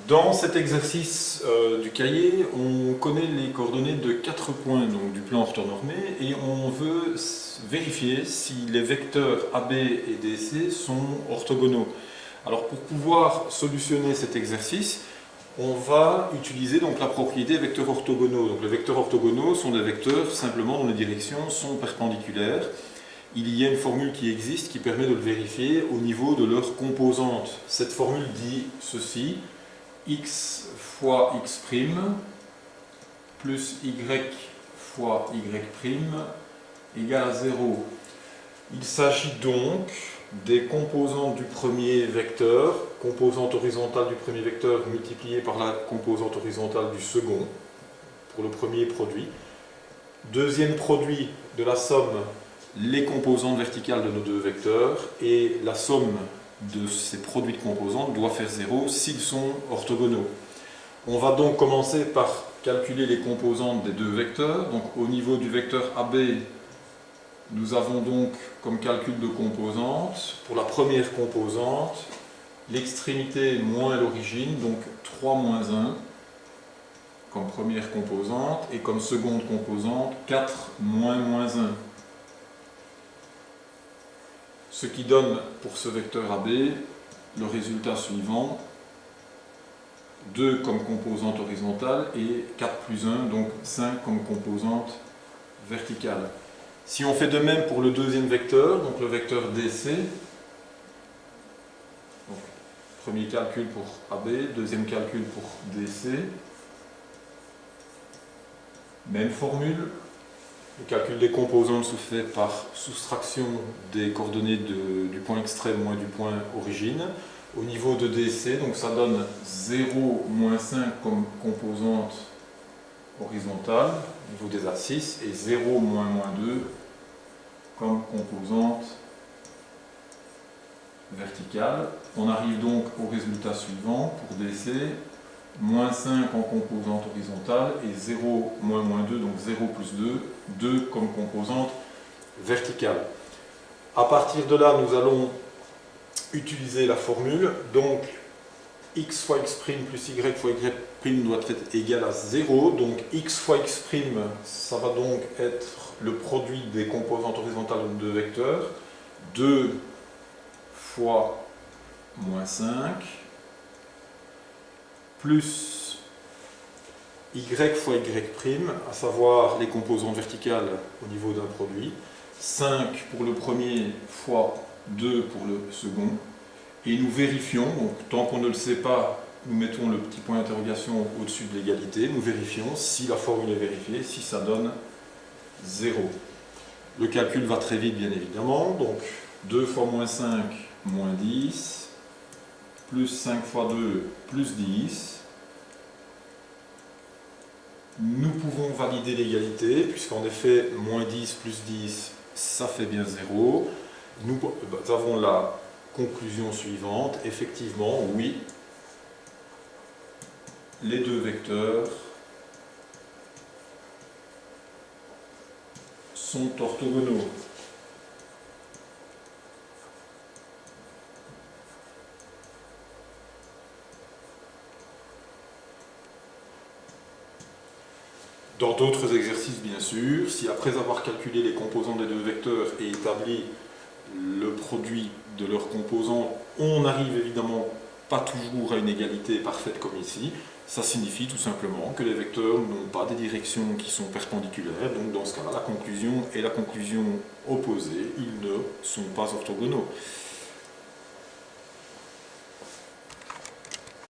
Dans cet exercice du cahier, on connaît les coordonnées de 4 points donc, du plan orthonormé et on veut vérifier si les vecteurs AB et DC sont orthogonaux. Alors pour pouvoir solutionner cet exercice, on va utiliser donc, la propriété vecteurs orthogonaux. Donc, les vecteurs orthogonaux sont des vecteurs simplement dont les directions sont perpendiculaires. Il y a une formule qui existe qui permet de le vérifier au niveau de leurs composantes. Cette formule dit ceci: x fois x' plus y fois y' égale à 0. Il s'agit donc des composantes du premier vecteur, composante horizontale du premier vecteur multipliée par la composante horizontale du second, pour le premier produit. Deuxième produit de la somme, les composantes verticales de nos deux vecteurs, et la somme de ces produits de composantes doit faire 0 s'ils sont orthogonaux. On va donc commencer par calculer les composantes des deux vecteurs. Donc au niveau du vecteur AB, nous avons donc comme calcul de composantes, pour la première composante, l'extrémité moins l'origine, donc 3 moins 1 comme première composante, et comme seconde composante, 4 moins 1. Ce qui donne pour ce vecteur AB le résultat suivant: 2 comme composante horizontale et 4 plus 1, donc 5 comme composante verticale. Si on fait de même pour le deuxième vecteur, donc le vecteur DC, donc premier calcul pour AB, deuxième calcul pour DC, même formule. Le calcul des composantes se fait par soustraction des coordonnées du point extrême moins du point origine. Au niveau de DC, donc ça donne 0 moins 5 comme composante horizontale au niveau des abscisses et 0 moins 2 comme composante verticale. On arrive donc au résultat suivant pour DC: moins 5 en composante horizontale et 0 moins 2, donc 0 plus 2, 2 comme composante verticale. À partir de là, nous allons utiliser la formule. Donc x fois x' plus y fois y' doit être égal à 0. Donc x fois x', ça va donc être le produit des composantes horizontales de deux vecteurs. 2 fois moins 5 plus y fois y', à savoir les composantes verticales au niveau d'un produit. 5 pour le premier fois 2 pour le second. Et nous vérifions, donc tant qu'on ne le sait pas, nous mettons le petit point d'interrogation au-dessus de l'égalité. Nous vérifions si la formule est vérifiée, si ça donne 0. Le calcul va très vite, bien évidemment. Donc 2 fois moins 5, moins 10, plus 5 fois 2, plus 10. Nous pouvons valider l'égalité, puisqu'en effet, moins 10 plus 10, ça fait bien 0. Nous avons la conclusion suivante: effectivement, oui, les deux vecteurs sont orthogonaux. Dans d'autres exercices, bien sûr, si après avoir calculé les composantes des deux vecteurs et établi le produit de leurs composants, on n'arrive évidemment pas toujours à une égalité parfaite comme ici, ça signifie tout simplement que les vecteurs n'ont pas des directions qui sont perpendiculaires, donc dans ce cas-là, la conclusion est la conclusion opposée, ils ne sont pas orthogonaux.